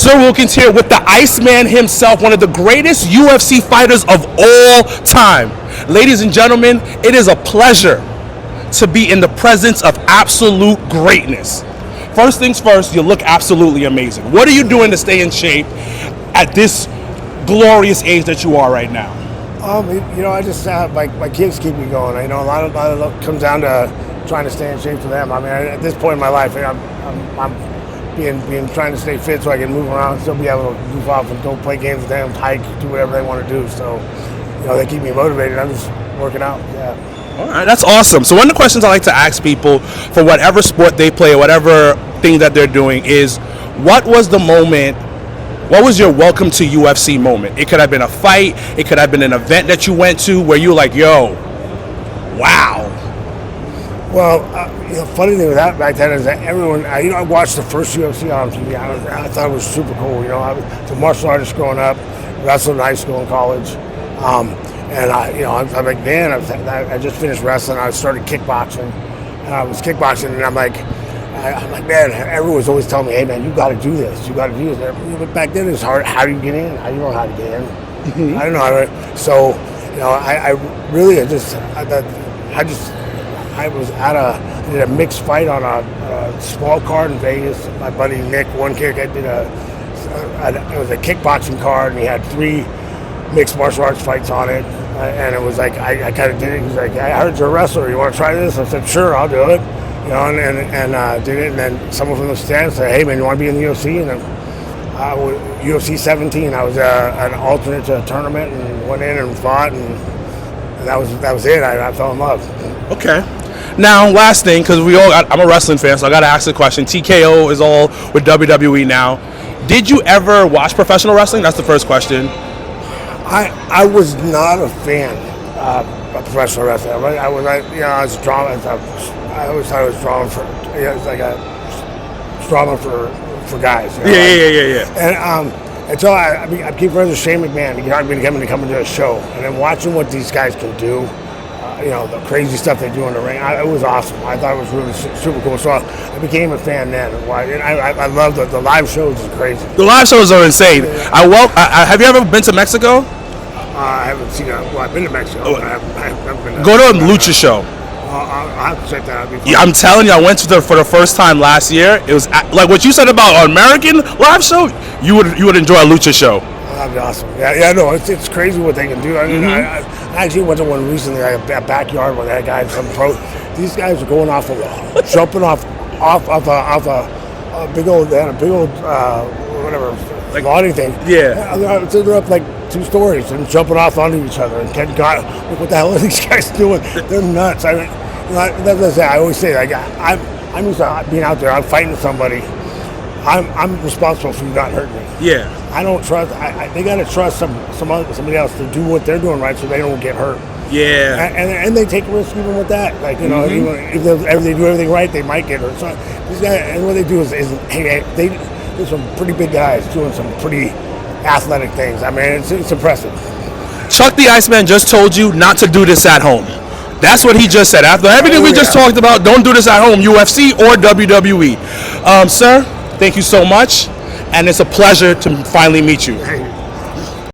Sir Wilkins here with the Iceman himself, one of the greatest UFC fighters of all time. Ladies and gentlemen, it is a pleasure to be in the presence of absolute greatness. First things first, you look absolutely amazing. What are you doing to stay in shape at this glorious age that you are right now? I just my kids keep me going. A lot of it comes down to trying to stay in shape for them. At this point in my life, I'm being trying to stay fit so I can move around, still be able to goof off and go play games with them, hike, do whatever they want to do. So, they keep me motivated. I'm just working out. Yeah. All right, that's awesome. So one of the questions I like to ask people for whatever sport they play or whatever thing that they're doing is, what was the moment? What was your welcome to UFC moment? It could have been a fight. It could have been an event that you went to where you were like, yo, wow. Well, funny thing with that back then is that everyone, I watched the first UFC on TV. I thought it was super cool. I was a martial artist growing up, wrestled in high school and college. And I'm like, man, I just finished wrestling. I started kickboxing. And I was kickboxing, and I'm like, man, everyone was always telling me, hey, man, you got to do this. You got to do this. But back then it was hard. How do you get in? How do you know how to get in? Mm-hmm. I don't know how to. So, I was did a mixed fight on a small card in Vegas. My buddy Nick, one kick, I did it was a kickboxing card, and he had 3 mixed martial arts fights on it. And it was like, I kind of did it. He's like, I heard you're a wrestler. You want to try this? I said, sure, I'll do it. And did it. And then someone from the stands said, hey, man, you want to be in the UFC? And then UFC 17, I was an alternate to a tournament and went in and fought, and that was it. I fell in love. Okay. Now, last thing, because I'm a wrestling fan, so I got to ask the question. TKO is all with WWE now. Did you ever watch professional wrestling? That's the first question. I was not a fan of professional wrestling. I was drama. I always thought it was drama it was like a drama for guys. Yeah. And until I keep friends with Shane McMahon. He got me to come into a show, and then watching what these guys can do. The crazy stuff they do in the ring. It was awesome. I thought it was really super cool. So I became a fan then. And I love the live shows. Is crazy. The live shows are insane. Have you ever been to Mexico? I haven't seen it. Well, I've been to Mexico. Oh. I haven't been Go to a lucha show. I'll have to check that out. Yeah, I'm telling you, I went to for the first time last year. It was like what you said about an American live show. You would enjoy a lucha show. That'd be awesome. Yeah, no, it's crazy what they can do. I mean, I actually went to one recently, like a backyard where they had guys from pro. These guys are going off jumping off a big old, they had a big old, whatever, like awning thing. Yeah. They're up like 2 stories and jumping off onto each other. And what the hell are these guys doing? They're nuts. I always say, like, I'm used to being out there. I'm fighting somebody. I'm responsible for you not hurting me. Yeah. I don't trust. They got to trust somebody else to do what they're doing right, so they don't get hurt. Yeah. And they take risks even with that. Like even if they do everything right, they might get hurt. So these guys, and what they do is there's some pretty big guys doing some pretty athletic things. I mean, it's impressive. Chuck the Iceman just told you not to do this at home. That's what he just said. After everything we just talked about, don't do this at home, UFC or WWE. Sir, thank you so much, and it's a pleasure to finally meet you.